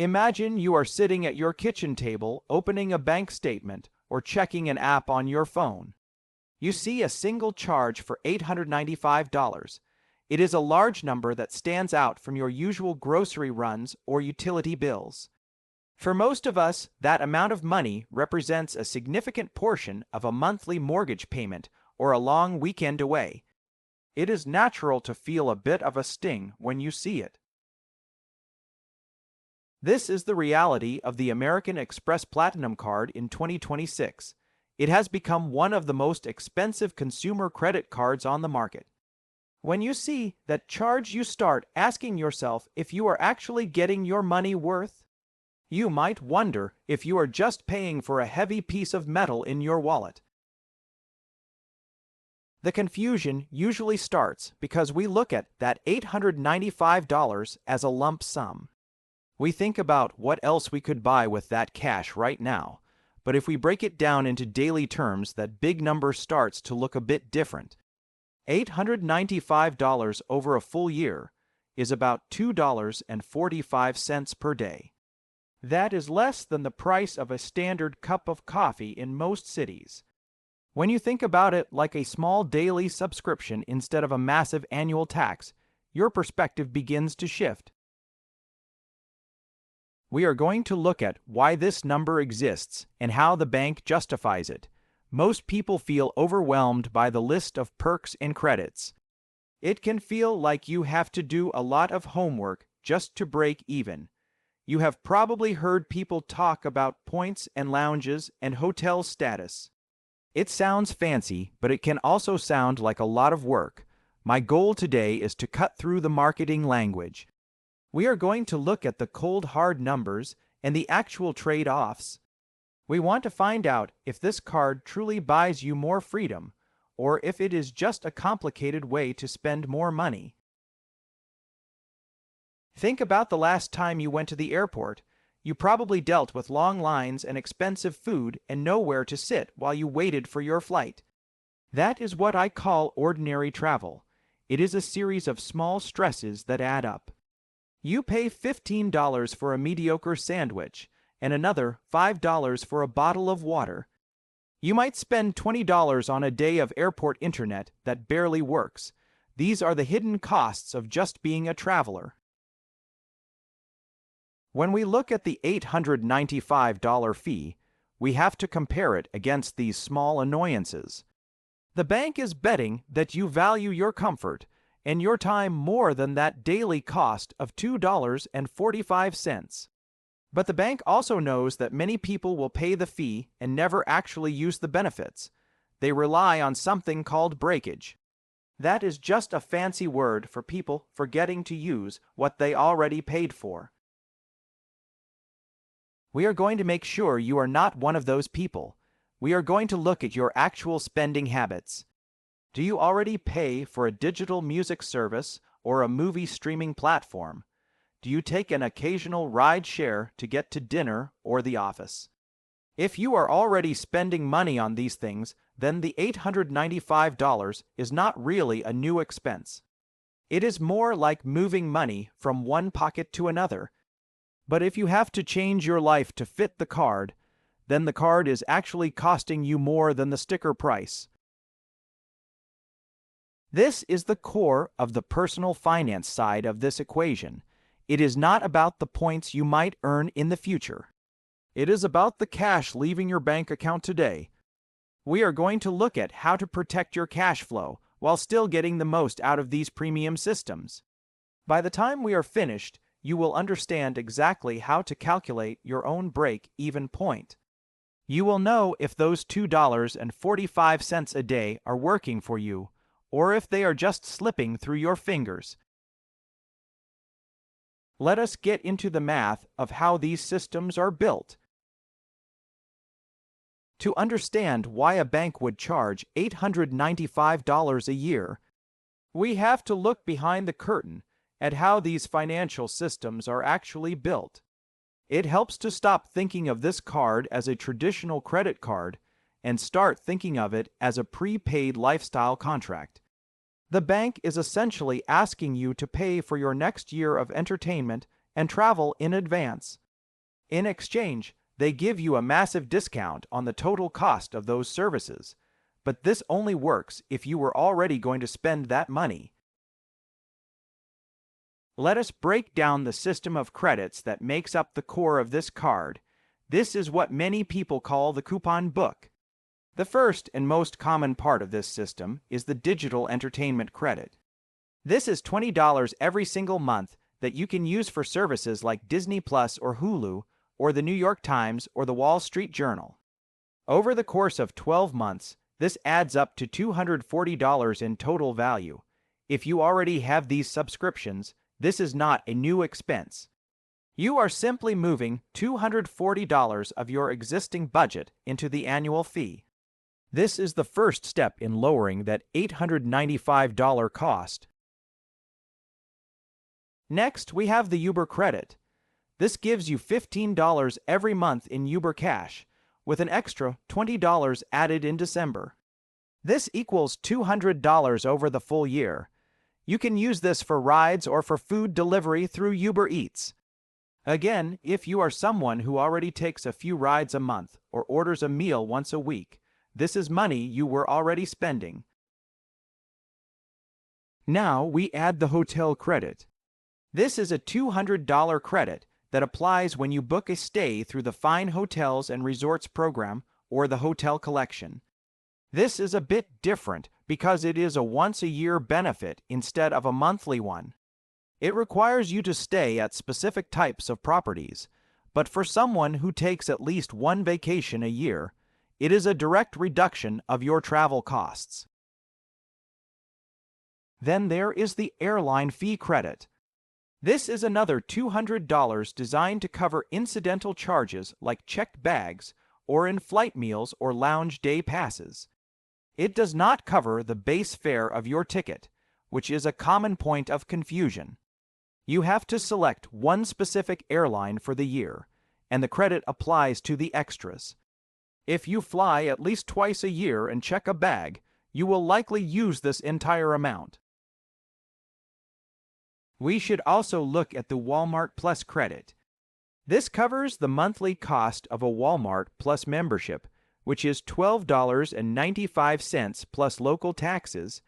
Imagine you are sitting at your kitchen table, opening a bank statement or checking an app on your phone. You see a single charge for $895. It is a large number that stands out from your usual grocery runs or utility bills. For most of us, that amount of money represents a significant portion of a monthly mortgage payment or a long weekend away. It is natural to feel a bit of a sting when you see it. This is the reality of the American Express Platinum Card in 2026. It has become one of the most expensive consumer credit cards on the market. When you see that charge, you start asking yourself if you are actually getting your money worth. You might wonder if you are just paying for a heavy piece of metal in your wallet. The confusion usually starts because we look at that $895 as a lump sum. We think about what else we could buy with that cash right now, but if we break it down into daily terms, that big number starts to look a bit different. $895 over a full year is about $2.45 per day. That is less than the price of a standard cup of coffee in most cities. When you think about it like a small daily subscription instead of a massive annual tax, your perspective begins to shift. We are going to look at why this number exists and how the bank justifies it. Most people feel overwhelmed by the list of perks and credits. It can feel like you have to do a lot of homework just to break even. You have probably heard people talk about points and lounges and hotel status. It sounds fancy, but it can also sound like a lot of work. My goal today is to cut through the marketing language. We are going to look at the cold hard numbers and the actual trade-offs. We want to find out if this card truly buys you more freedom, or if it is just a complicated way to spend more money. Think about the last time you went to the airport. You probably dealt with long lines and expensive food and nowhere to sit while you waited for your flight. That is what I call ordinary travel. It is a series of small stresses that add up. You pay $15 for a mediocre sandwich and another $5 for a bottle of water. You might spend $20 on a day of airport internet that barely works. These are the hidden costs of just being a traveler. When we look at the $895 fee, we have to compare it against these small annoyances. The bank is betting that you value your comfort and your time more than that daily cost of $2.45. But the bank also knows that many people will pay the fee and never actually use the benefits. They rely on something called breakage. That is just a fancy word for people forgetting to use what they already paid for. We are going to make sure you are not one of those people. We are going to look at your actual spending habits. Do you already pay for a digital music service or a movie streaming platform? Do you take an occasional ride share to get to dinner or the office? If you are already spending money on these things, then the $895 is not really a new expense. It is more like moving money from one pocket to another. But if you have to change your life to fit the card, then the card is actually costing you more than the sticker price. This is the core of the personal finance side of this equation. It is not about the points you might earn in the future. It is about the cash leaving your bank account today. We are going to look at how to protect your cash flow while still getting the most out of these premium systems. By the time we are finished, you will understand exactly how to calculate your own break-even point. You will know if those $2.45 a day are working for you, or if they are just slipping through your fingers. Let us get into the math of how these systems are built. To understand why a bank would charge $895 a year, we have to look behind the curtain at how these financial systems are actually built. It helps to stop thinking of this card as a traditional credit card and start thinking of it as a prepaid lifestyle contract. The bank is essentially asking you to pay for your next year of entertainment and travel in advance. In exchange, they give you a massive discount on the total cost of those services. But this only works if you were already going to spend that money. Let us break down the system of credits that makes up the core of this card. This is what many people call the coupon book. The first and most common part of this system is the digital entertainment credit. This is $20 every single month that you can use for services like Disney Plus or Hulu, or the New York Times or the Wall Street Journal. Over the course of 12 months, this adds up to $240 in total value. If you already have these subscriptions, this is not a new expense. You are simply moving $240 of your existing budget into the annual fee. This is the first step in lowering that $895 cost. Next, we have the Uber credit. This gives you $15 every month in Uber cash, with an extra $20 added in December. This equals $200 over the full year. You can use this for rides or for food delivery through Uber Eats. Again, if you are someone who already takes a few rides a month or orders a meal once a week, this is money you were already spending. Now we add the hotel credit. This is a $200 credit that applies when you book a stay through the Fine Hotels and Resorts program or the Hotel Collection. This is a bit different because it is a once-a-year benefit instead of a monthly one. It requires you to stay at specific types of properties, but for someone who takes at least one vacation a year, it is a direct reduction of your travel costs. Then there is the airline fee credit. This is another $200 designed to cover incidental charges like checked bags or in-flight meals or lounge day passes. It does not cover the base fare of your ticket, which is a common point of confusion. You have to select one specific airline for the year, and the credit applies to the extras. If you fly at least twice a year and check a bag, you will likely use this entire amount. We should also look at the Walmart Plus credit. This covers the monthly cost of a Walmart Plus membership, which is $12.95 plus local taxes.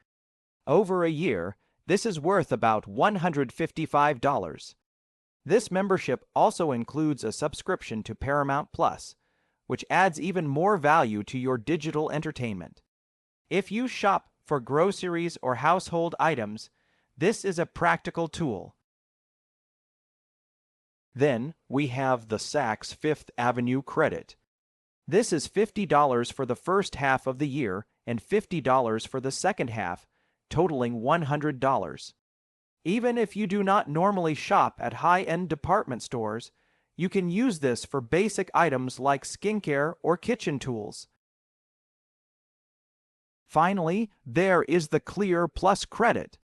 Over a year, this is worth about $155. This membership also includes a subscription to Paramount Plus, which adds even more value to your digital entertainment. If you shop for groceries or household items, this is a practical tool. Then we have the Saks Fifth Avenue credit. This is $50 for the first half of the year and $50 for the second half, totaling $100. Even if you do not normally shop at high-end department stores, you can use this for basic items like skincare or kitchen tools. Finally, there is the Clear Plus credit.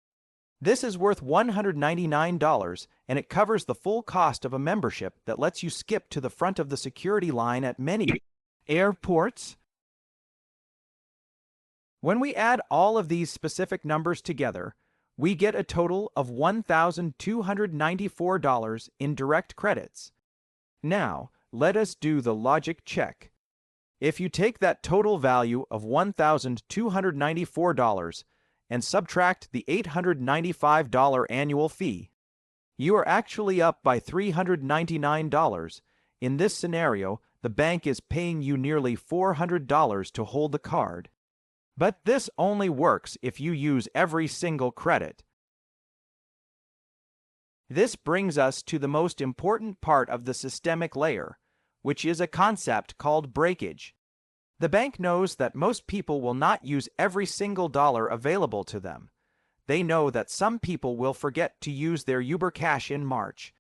This is worth $199, and it covers the full cost of a membership that lets you skip to the front of the security line at many airports. When we add all of these specific numbers together, we get a total of $1,294 in direct credits. Now, let us do the logic check. If you take that total value of $1,294 and subtract the $895 annual fee, you are actually up by $399. In this scenario, the bank is paying you nearly $400 to hold the card. But this only works if you use every single credit. This brings us to the most important part of the systemic layer, which is a concept called breakage. The bank knows that most people will not use every single dollar available to them. They know that some people will forget to use their Uber Cash in March.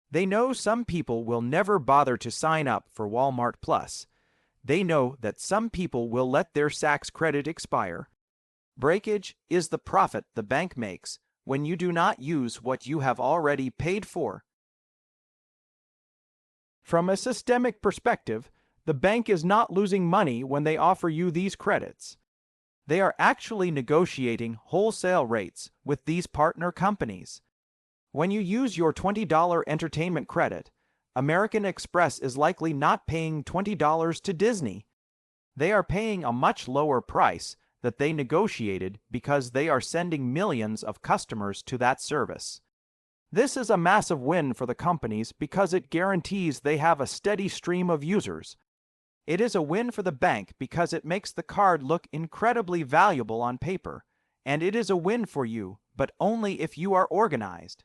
They know some people will never bother to sign up for Walmart Plus. They know that some people will let their Saks credit expire. Breakage is the profit the bank makes when you do not use what you have already paid for. From a systemic perspective, the bank is not losing money when they offer you these credits. They are actually negotiating wholesale rates with these partner companies. When you use your $20 entertainment credit, American Express is likely not paying $20 to Disney. They are paying a much lower price that they negotiated because they are sending millions of customers to that service. This is a massive win for the companies because it guarantees they have a steady stream of users. It is a win for the bank because it makes the card look incredibly valuable on paper, and it is a win for you, but only if you are organized.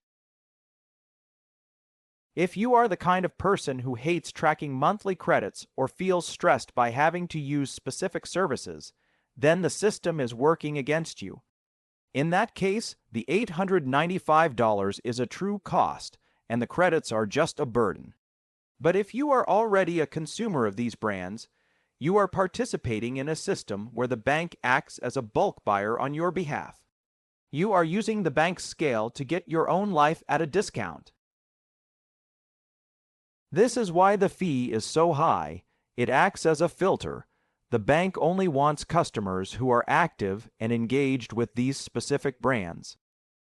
If you are the kind of person who hates tracking monthly credits or feels stressed by having to use specific services, then the system is working against you. In that case, the $895 is a true cost, and the credits are just a burden. But if you are already a consumer of these brands, you are participating in a system where the bank acts as a bulk buyer on your behalf. You are using the bank's scale to get your own life at a discount. This is why the fee is so high. It acts as a filter. The bank only wants customers who are active and engaged with these specific brands.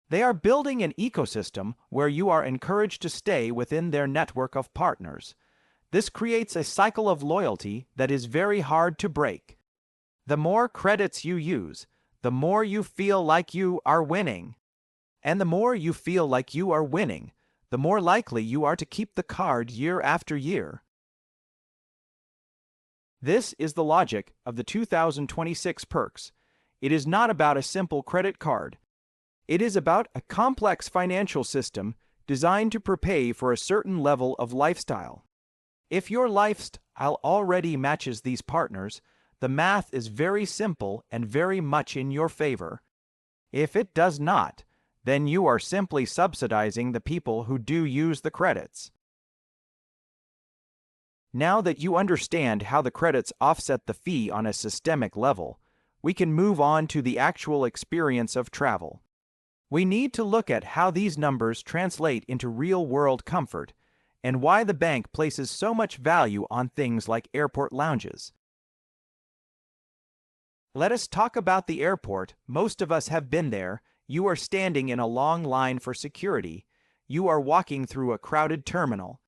They are building an ecosystem where you are encouraged to stay within their network of partners. This creates a cycle of loyalty that is very hard to break. The more credits you use, the more you feel like you are winning. And the more you feel like you are winning, the more likely you are to keep the card year after year. This is the logic of the 2026 perks. It is not about a simple credit card. It is about a complex financial system designed to prepay for a certain level of lifestyle. If your lifestyle already matches these partners, the math is very simple and very much in your favor. If it does not, then you are simply subsidizing the people who do use the credits. Now that you understand how the credits offset the fee on a systemic level, we can move on to the actual experience of travel. We need to look at how these numbers translate into real-world comfort and why the bank places so much value on things like airport lounges. Let us talk about the airport. Most of us have been there. You are standing in a long line for security. You are walking through a crowded terminal.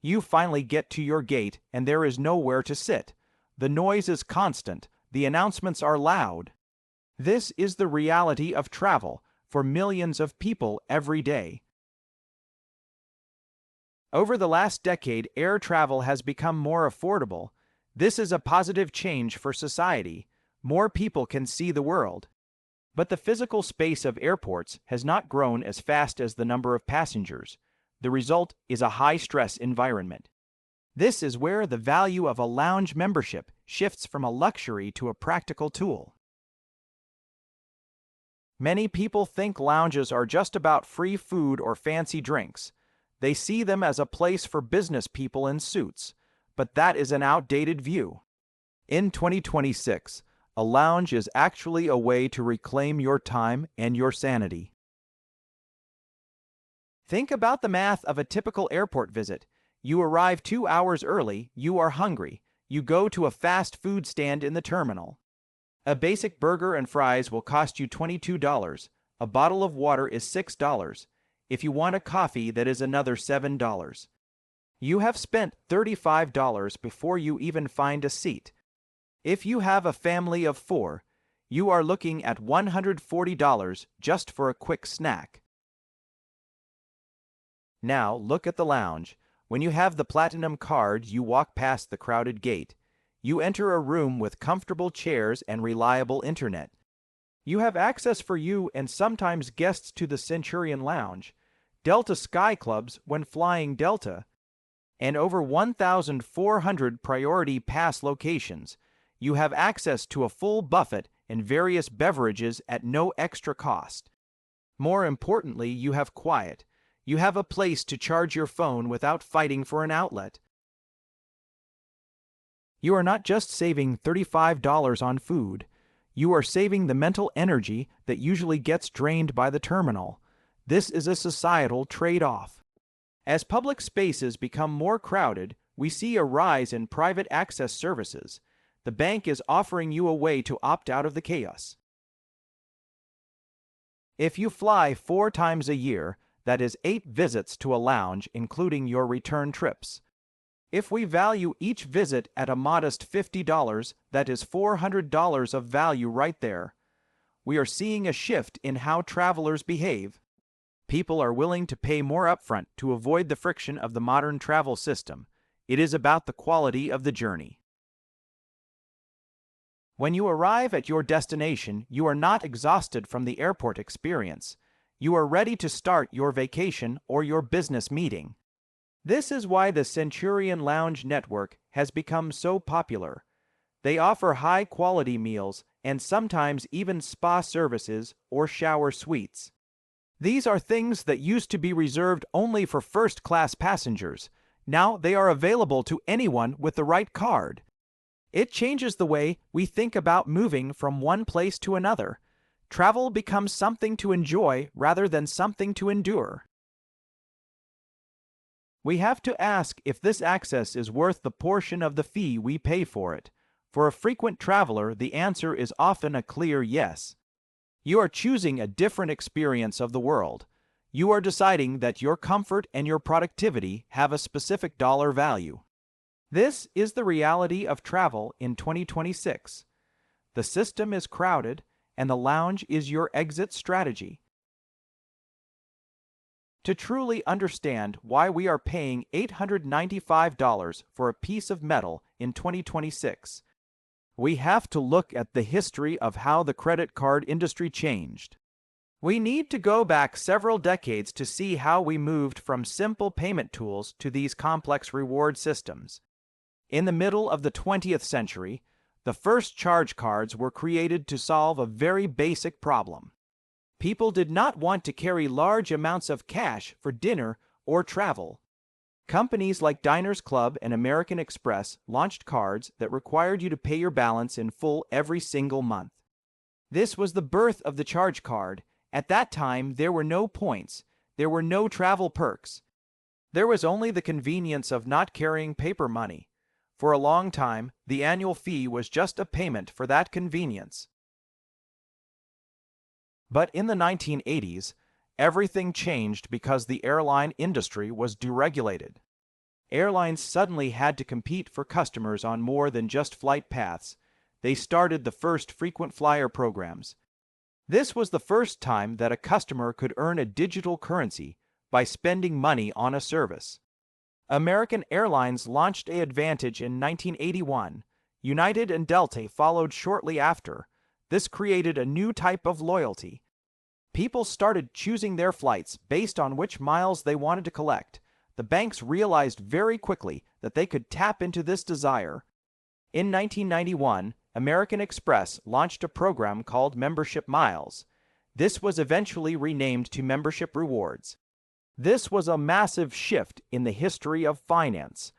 You finally get to your gate and there is nowhere to sit. The noise is constant. The announcements are loud. This is the reality of travel for millions of people every day. Over the last decade, air travel has become more affordable. This is a positive change for society. More people can see the world. But the physical space of airports has not grown as fast as the number of passengers. The result is a high-stress environment. This is where the value of a lounge membership shifts from a luxury to a practical tool. Many people think lounges are just about free food or fancy drinks. They see them as a place for business people in suits, but that is an outdated view. In 2026, a lounge is actually a way to reclaim your time and your sanity. Think about the math of a typical airport visit. You arrive 2 hours early, you are hungry. You go to a fast food stand in the terminal. A basic burger and fries will cost you $22. A bottle of water is $6. If you want a coffee, that is another $7. You have spent $35 before you even find a seat. If you have a family of 4, you are looking at $140 just for a quick snack. Now look at the lounge. When you have the platinum card, you walk past the crowded gate. You enter a room with comfortable chairs and reliable internet. You have access for you and sometimes guests to the Centurion Lounge, Delta Sky Clubs when flying Delta, and over 1,400 priority pass locations. You have access to a full buffet and various beverages at no extra cost. More importantly, you have quiet. You have a place to charge your phone without fighting for an outlet. You are not just saving $35 on food. You are saving the mental energy that usually gets drained by the terminal. This is a societal trade-off. As public spaces become more crowded, we see a rise in private access services. The bank is offering you a way to opt out of the chaos. If you fly 4 times a year, that is 8 visits to a lounge including your return trips. If we value each visit at a modest $50, that is $400 of value right there. We are seeing a shift in how travelers behave. People are willing to pay more upfront to avoid the friction of the modern travel system. It is about the quality of the journey. When you arrive at your destination, you are not exhausted from the airport experience. You are ready to start your vacation or your business meeting. This is why the Centurion Lounge network has become so popular. They offer high-quality meals and sometimes even spa services or shower suites. These are things that used to be reserved only for first-class passengers. Now they are available to anyone with the right card. It changes the way we think about moving from one place to another. Travel becomes something to enjoy rather than something to endure. We have to ask if this access is worth the portion of the fee we pay for it. For a frequent traveler, the answer is often a clear yes. You are choosing a different experience of the world. You are deciding that your comfort and your productivity have a specific dollar value. This is the reality of travel in 2026. The system is crowded, and the lounge is your exit strategy. To truly understand why we are paying $895 for a piece of metal in 2026, we have to look at the history of how the credit card industry changed. We need to go back several decades to see how we moved from simple payment tools to these complex reward systems. In the middle of the 20th century, the first charge cards were created to solve a very basic problem. People did not want to carry large amounts of cash for dinner or travel. Companies like Diners Club and American Express launched cards that required you to pay your balance in full every single month. This was the birth of the charge card. At that time, there were no points. There were no travel perks. There was only the convenience of not carrying paper money. For a long time, the annual fee was just a payment for that convenience. But in the 1980s, everything changed because the airline industry was deregulated. Airlines suddenly had to compete for customers on more than just flight paths. They started the first frequent flyer programs. This was the first time that a customer could earn a digital currency by spending money on a service. American Airlines launched AAdvantage in 1981. United and Delta followed shortly after. This created a new type of loyalty. People started choosing their flights based on which miles they wanted to collect. The banks realized very quickly that they could tap into this desire. In 1991, American Express launched a program called Membership Miles. This was eventually renamed to Membership Rewards. This was a massive shift in the history of finance.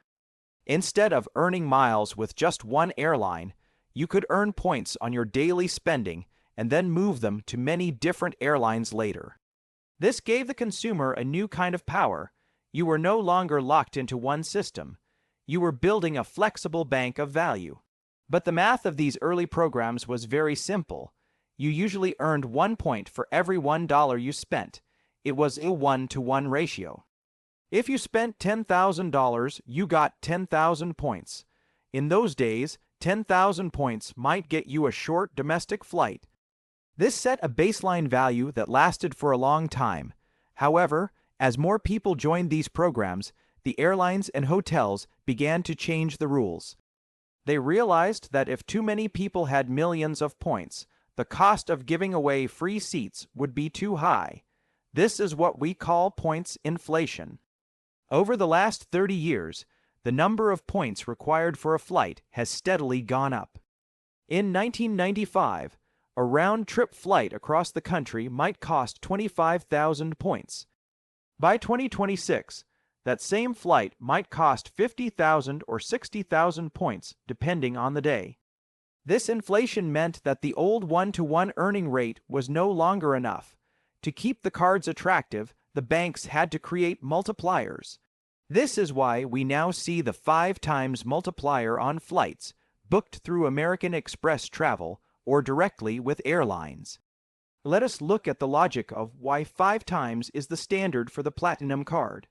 Instead of earning miles with just one airline, you could earn points on your daily spending and then move them to many different airlines later. This gave the consumer a new kind of power. You were no longer locked into one system. You were building a flexible bank of value. But the math of these early programs was very simple. You usually earned 1 point for every $1 you spent. It was a 1-to-1 ratio. If you spent $10,000, you got 10,000 points. In those days, 10,000 points might get you a short domestic flight. This set a baseline value that lasted for a long time. However, as more people joined these programs, the airlines and hotels began to change the rules. They realized that if too many people had millions of points, the cost of giving away free seats would be too high. This is what we call points inflation. Over the last 30 years, the number of points required for a flight has steadily gone up. In 1995, a round-trip flight across the country might cost 25,000 points. By 2026, that same flight might cost 50,000 or 60,000 points, depending on the day. This inflation meant that the old 1-to-1 earning rate was no longer enough. To keep the cards attractive, the banks had to create multipliers. This is why we now see the 5 times multiplier on flights booked through American Express Travel or directly with airlines. Let us look at the logic of why 5 times is the standard for the Platinum card.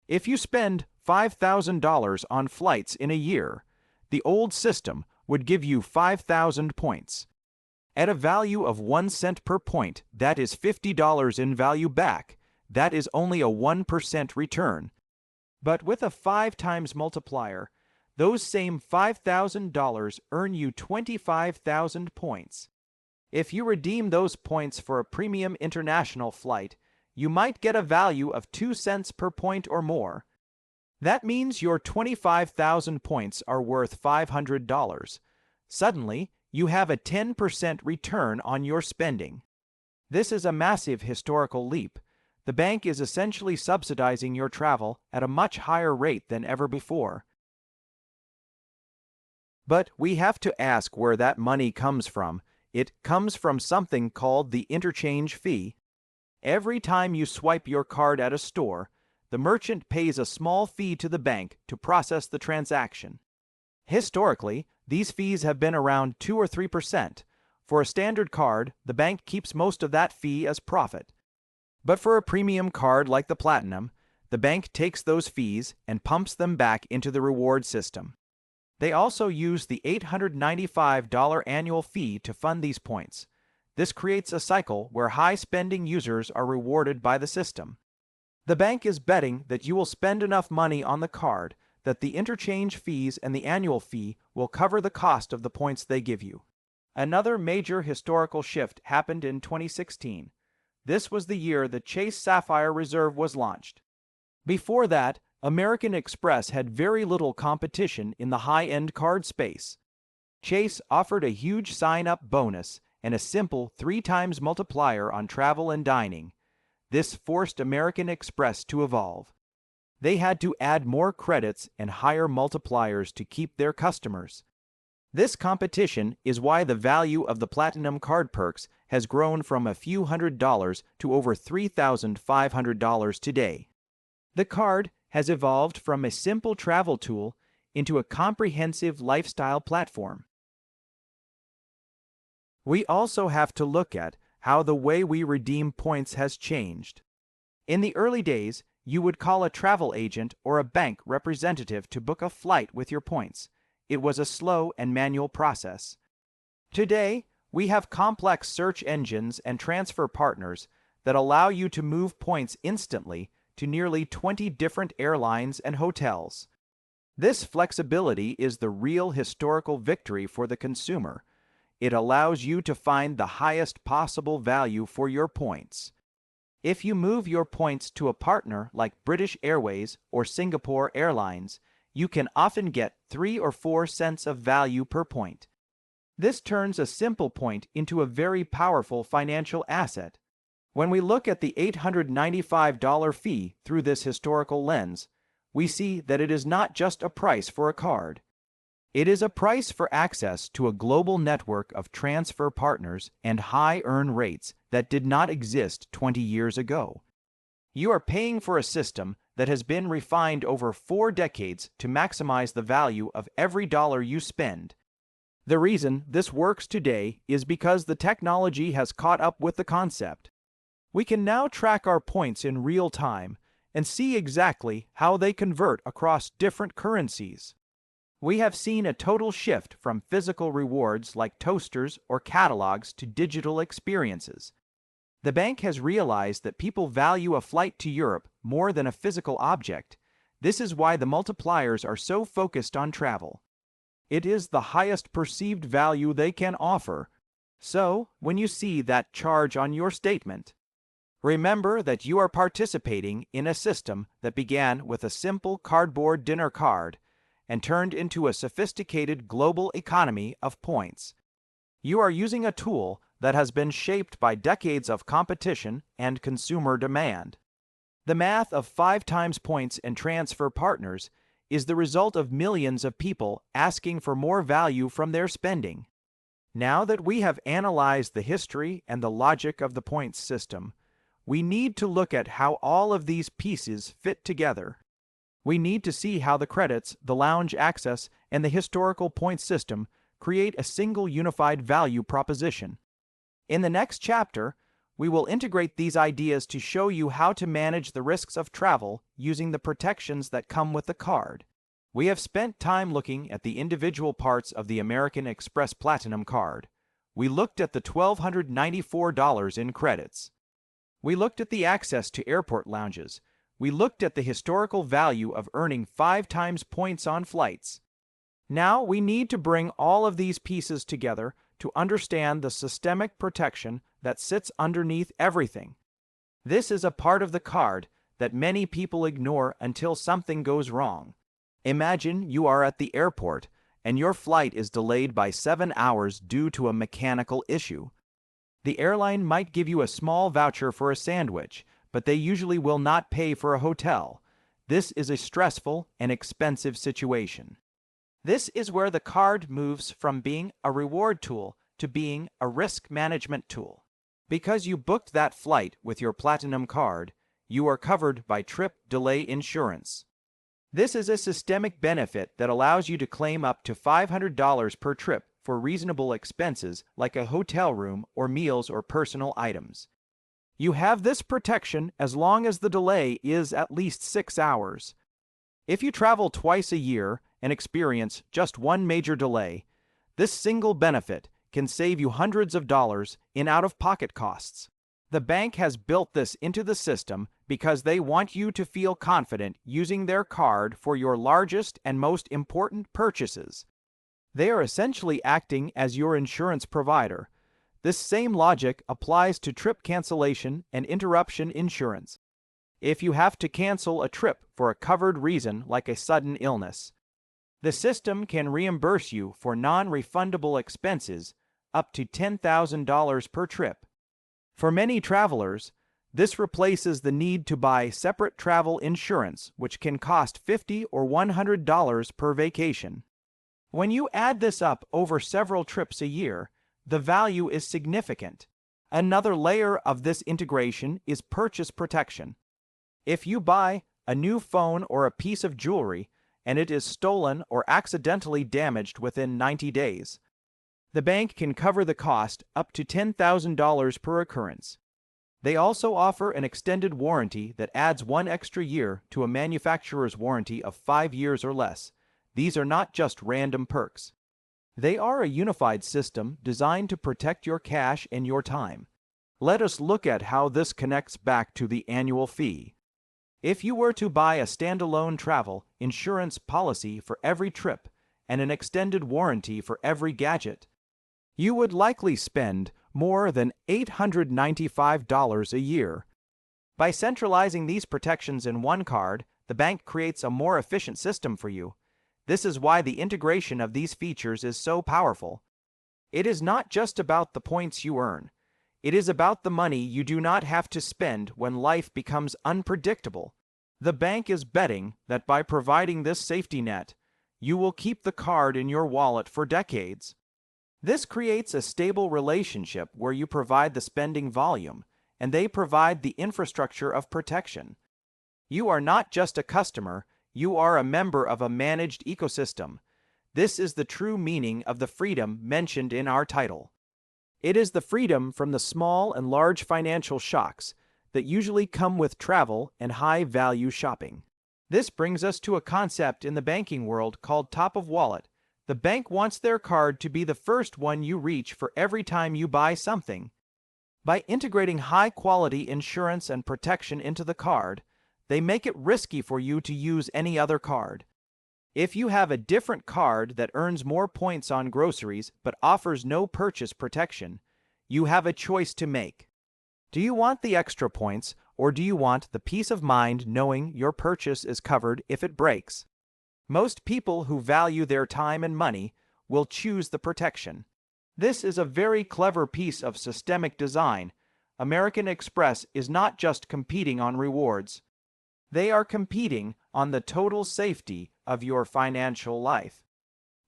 If you spend $5,000 on flights in a year, the old system would give you 5,000 points. At a value of 1 cent per point, that is $50 in value back. That is only a 1% return. But with a 5 times multiplier, those same $5,000 earn you 25,000 points. If you redeem those points for a premium international flight, you might get a value of 2 cents per point or more. That means your 25,000 points are worth $500. Suddenly, you have a 10% return on your spending. This is a massive historical leap. The bank is essentially subsidizing your travel at a much higher rate than ever before. But we have to ask where that money comes from. It comes from something called the interchange fee. Every time you swipe your card at a store, the merchant pays a small fee to the bank to process the transaction. Historically, these fees have been around 2 or 3%. For a standard card, the bank keeps most of that fee as profit. But for a premium card like the Platinum, the bank takes those fees and pumps them back into the reward system. They also use the $895 annual fee to fund these points. This creates a cycle where high-spending users are rewarded by the system. The bank is betting that you will spend enough money on the card that the interchange fees and the annual fee will cover the cost of the points they give you. Another major historical shift happened in 2016. This was the year the Chase Sapphire Reserve was launched. Before that, American Express had very little competition in the high-end card space. Chase offered a huge sign-up bonus and a simple 3 times multiplier on travel and dining. This forced American Express to evolve. They had to add more credits and higher multipliers to keep their customers. This competition is why the value of the Platinum card perks has grown from a few $100s to over $3,500 today. The card has evolved from a simple travel tool into a comprehensive lifestyle platform. We also have to look at how the way we redeem points has changed. In the early days, you would call a travel agent or a bank representative to book a flight with your points. It was a slow and manual process. Today, we have complex search engines and transfer partners that allow you to move points instantly to nearly 20 different airlines and hotels. This flexibility is the real historical victory for the consumer. It allows you to find the highest possible value for your points. If you move your points to a partner like British Airways or Singapore Airlines, you can often get 3 or 4 cents of value per point. This turns a simple point into a very powerful financial asset. When we look at the $895 fee through this historical lens, we see that it is not just a price for a card. It is a price for access to a global network of transfer partners and high earn rates that did not exist 20 years ago. You are paying for a system that has been refined over 4 decades to maximize the value of every dollar you spend. The reason this works today is because the technology has caught up with the concept. We can now track our points in real time and see exactly how they convert across different currencies. We have seen a total shift from physical rewards like toasters or catalogs to digital experiences. The bank has realized that people value a flight to Europe more than a physical object. This is why the multipliers are so focused on travel. It is the highest perceived value they can offer. So, when you see that charge on your statement, remember that you are participating in a system that began with a simple cardboard dinner card and turned into a sophisticated global economy of points. You are using a tool that has been shaped by decades of competition and consumer demand. The math of 5 times points and transfer partners is the result of millions of people asking for more value from their spending. Now that we have analyzed the history and the logic of the points system, we need to look at how all of these pieces fit together. We need to see how the credits, the lounge access, and the historical points system create a single unified value proposition. In the next chapter, we will integrate these ideas to show you how to manage the risks of travel using the protections that come with the card. We have spent time looking at the individual parts of the American Express Platinum Card. We looked at the $1,294 in credits. We looked at the access to airport lounges. We looked at the historical value of earning 5 times points on flights. Now we need to bring all of these pieces together to understand the systemic protection that sits underneath everything. This is a part of the card that many people ignore until something goes wrong. Imagine you are at the airport and your flight is delayed by 7 hours due to a mechanical issue. The airline might give you a small voucher for a sandwich, but they usually will not pay for a hotel. This is a stressful and expensive situation. This is where the card moves from being a reward tool to being a risk management tool. Because you booked that flight with your Platinum card, you are covered by trip delay insurance. This is a systemic benefit that allows you to claim up to $500 per trip for reasonable expenses like a hotel room or meals or personal items. You have this protection as long as the delay is at least 6 hours. If you travel twice a year and experience just one major delay, this single benefit can save you hundreds of dollars in out-of-pocket costs. The bank has built this into the system because they want you to feel confident using their card for your largest and most important purchases. They are essentially acting as your insurance provider. This same logic applies to trip cancellation and interruption insurance. If you have to cancel a trip for a covered reason like a sudden illness, the system can reimburse you for non-refundable expenses up to $10,000 per trip. For many travelers, this replaces the need to buy separate travel insurance, which can cost $50 or $100 per vacation. When you add this up over several trips a year, the value is significant. Another layer of this integration is purchase protection. If you buy a new phone or a piece of jewelry and it is stolen or accidentally damaged within 90 days, the bank can cover the cost up to $10,000 per occurrence. They also offer an extended warranty that adds 1 extra year to a manufacturer's warranty of 5 years or less. These are not just random perks. They are a unified system designed to protect your cash and your time. Let us look at how this connects back to the annual fee. If you were to buy a standalone travel insurance policy for every trip and an extended warranty for every gadget, you would likely spend more than $895 a year. By centralizing these protections in one card, the bank creates a more efficient system for you. This is why the integration of these features is so powerful. It is not just about the points you earn. It is about the money you do not have to spend when life becomes unpredictable. The bank is betting that by providing this safety net, you will keep the card in your wallet for decades. This creates a stable relationship where you provide the spending volume, and they provide the infrastructure of protection. You are not just a customer, you are a member of a managed ecosystem. This is the true meaning of the freedom mentioned in our title. It is the freedom from the small and large financial shocks that usually come with travel and high-value shopping. This brings us to a concept in the banking world called top of wallet. The bank wants their card to be the first one you reach for every time you buy something. By integrating high-quality insurance and protection into the card, they make it risky for you to use any other card. If you have a different card that earns more points on groceries but offers no purchase protection, you have a choice to make. Do you want the extra points, or do you want the peace of mind knowing your purchase is covered if it breaks? Most people who value their time and money will choose the protection. This is a very clever piece of systemic design. American Express is not just competing on rewards. They are competing on the total safety of your financial life.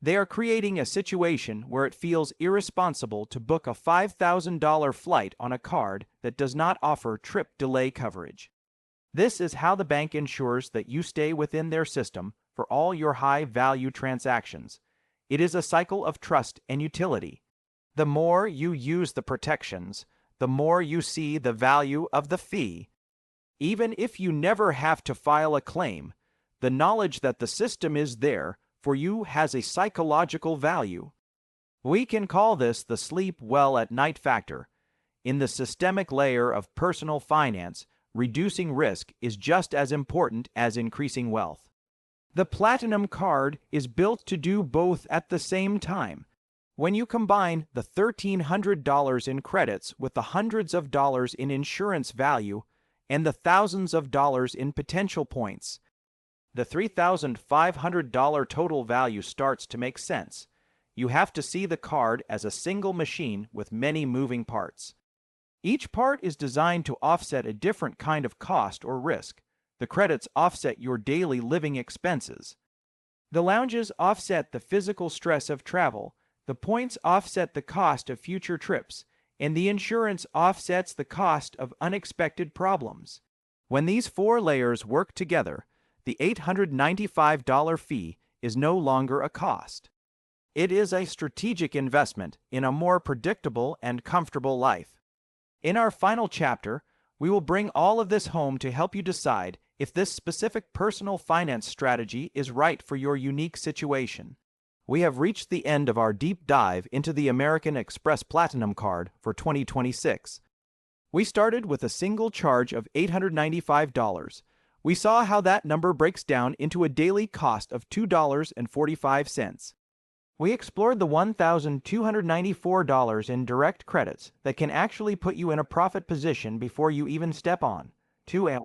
They are creating a situation where it feels irresponsible to book a $5,000 flight on a card that does not offer trip delay coverage. This is how the bank ensures that you stay within their system for all your high-value transactions. It is a cycle of trust and utility. The more you use the protections, the more you see the value of the fee. Even if you never have to file a claim, the knowledge that the system is there for you has a psychological value. We can call this the sleep well at night factor. In the systemic layer of personal finance, reducing risk is just as important as increasing wealth. The Platinum Card is built to do both at the same time. When you combine the $1,300 in credits with the hundreds of dollars in insurance value and the thousands of dollars in potential points, the $3,500 total value starts to make sense. You have to see the card as a single machine with many moving parts. Each part is designed to offset a different kind of cost or risk. The credits offset your daily living expenses. The lounges offset the physical stress of travel. The points offset the cost of future trips, and the insurance offsets the cost of unexpected problems. When these four layers work together, the $895 fee is no longer a cost. It is a strategic investment in a more predictable and comfortable life. In our final chapter, we will bring all of this home to help you decide if this specific personal finance strategy is right for your unique situation. We have reached the end of our deep dive into the American Express Platinum Card for 2026. We started with a single charge of $895. We saw how that number breaks down into a daily cost of $2.45. We explored the $1,294 in direct credits that can actually put you in a profit position before you even step on to an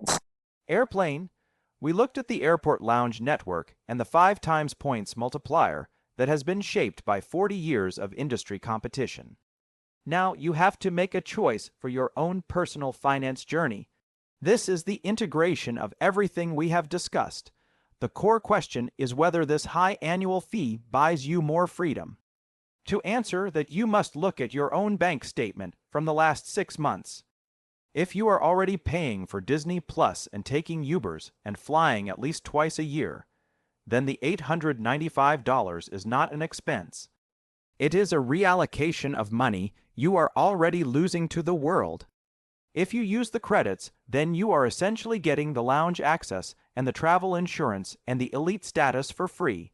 airplane. We looked at the airport lounge network and the 5 times points multiplier that has been shaped by 40 years of industry competition. Now you have to make a choice for your own personal finance journey. This is the integration of everything we have discussed. The core question is whether this high annual fee buys you more freedom. To answer that, you must look at your own bank statement from the last 6 months. If you are already paying for Disney Plus and taking Ubers and flying at least twice a year, then the $895 is not an expense. It is a reallocation of money you are already losing to the world. If you use the credits, then you are essentially getting the lounge access and the travel insurance and the elite status for free.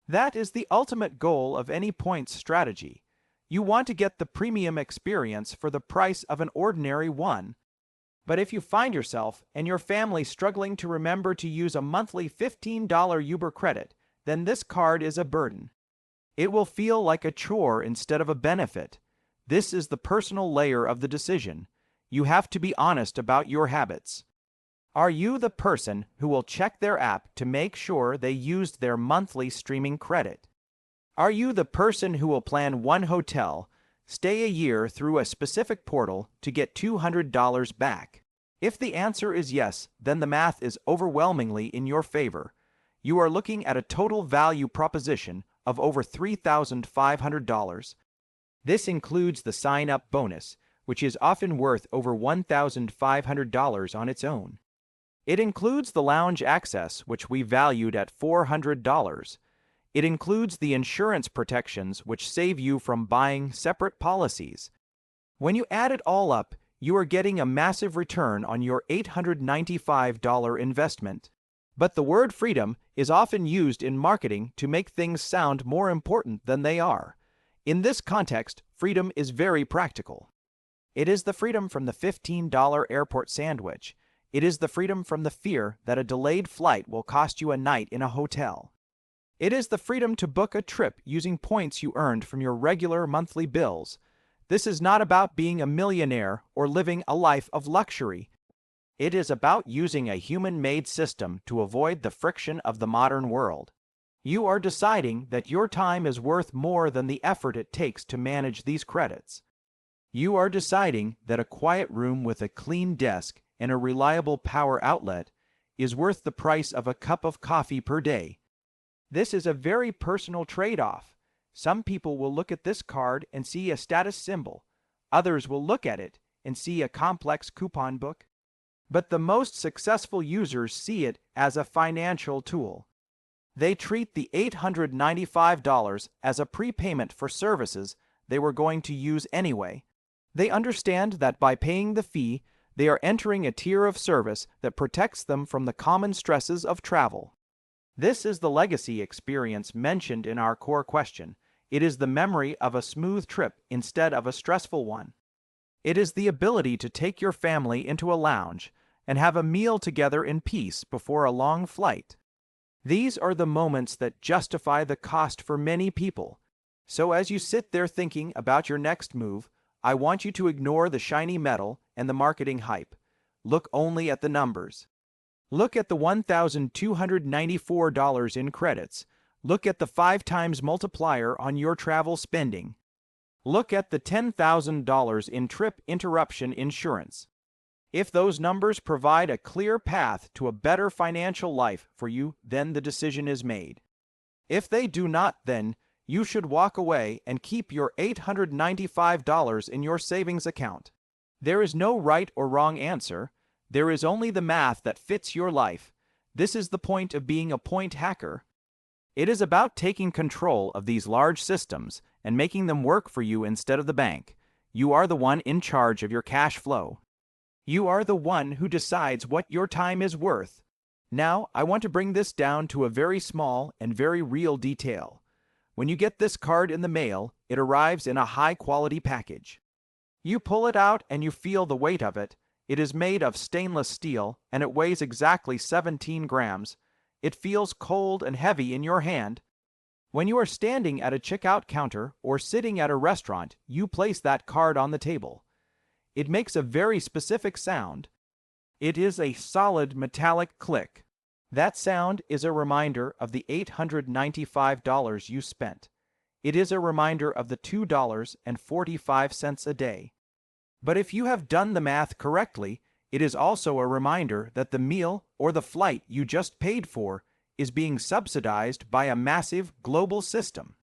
That is the ultimate goal of any points strategy. You want to get the premium experience for the price of an ordinary one. But if you find yourself and your family struggling to remember to use a monthly $15 Uber credit, then this card is a burden. It will feel like a chore instead of a benefit. This is the personal layer of the decision. You have to be honest about your habits. Are you the person who will check their app to make sure they used their monthly streaming credit? Are you the person who will plan one hotel, stay a year through a specific portal to get $200 back? If the answer is yes, then the math is overwhelmingly in your favor. You are looking at a total value proposition of over $3,500. This includes the sign-up bonus, which is often worth over $1,500 on its own. It includes the lounge access, which we valued at $400. It includes the insurance protections, which save you from buying separate policies. When you add it all up, you are getting a massive return on your $895 investment. But the word freedom is often used in marketing to make things sound more important than they are. In this context, freedom is very practical. It is the freedom from the $15 airport sandwich. It is the freedom from the fear that a delayed flight will cost you a night in a hotel. It is the freedom to book a trip using points you earned from your regular monthly bills. This is not about being a millionaire or living a life of luxury. It is about using a human-made system to avoid the friction of the modern world. You are deciding that your time is worth more than the effort it takes to manage these credits. You are deciding that a quiet room with a clean desk and a reliable power outlet is worth the price of a cup of coffee per day. This is a very personal trade-off. Some people will look at this card and see a status symbol. Others will look at it and see a complex coupon book. But the most successful users see it as a financial tool. They treat the $895 as a prepayment for services they were going to use anyway. They understand that by paying the fee, they are entering a tier of service that protects them from the common stresses of travel. This is the legacy experience mentioned in our core question. It is the memory of a smooth trip instead of a stressful one. It is the ability to take your family into a lounge and have a meal together in peace before a long flight. These are the moments that justify the cost for many people. So as you sit there thinking about your next move, I want you to ignore the shiny metal and the marketing hype. Look only at the numbers. Look at the $1,294 in credits. Look at the 5 times multiplier on your travel spending. Look at the $10,000 in trip interruption insurance. If those numbers provide a clear path to a better financial life for you, then the decision is made. If they do not, then you should walk away and keep your $895 in your savings account. There is no right or wrong answer. There is only the math that fits your life. This is the point of being a point hacker. It is about taking control of these large systems and making them work for you instead of the bank. You are the one in charge of your cash flow. You are the one who decides what your time is worth. Now, I want to bring this down to a very small and very real detail. When you get this card in the mail, it arrives in a high-quality package. You pull it out and you feel the weight of it. It is made of stainless steel and it weighs exactly 17 grams. It feels cold and heavy in your hand. When you are standing at a checkout counter or sitting at a restaurant, you place that card on the table. It makes a very specific sound. It is a solid metallic click. That sound is a reminder of the $895 you spent. It is a reminder of the $2.45 a day. But if you have done the math correctly, it is also a reminder that the meal or the flight you just paid for is being subsidized by a massive global system.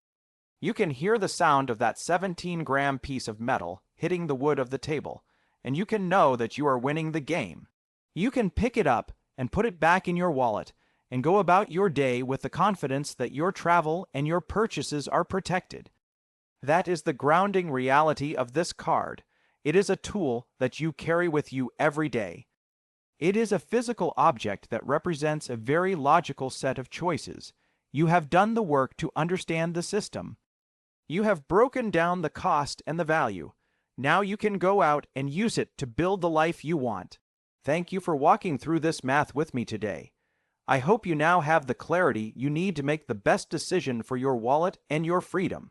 You can hear the sound of that 17-gram piece of metal hitting the wood of the table, and you can know that you are winning the game. You can pick it up and put it back in your wallet and go about your day with the confidence that your travel and your purchases are protected. That is the grounding reality of this card. It is a tool that you carry with you every day. It is a physical object that represents a very logical set of choices. You have done the work to understand the system. You have broken down the cost and the value. Now you can go out and use it to build the life you want. Thank you for walking through this math with me today. I hope you now have the clarity you need to make the best decision for your wallet and your freedom.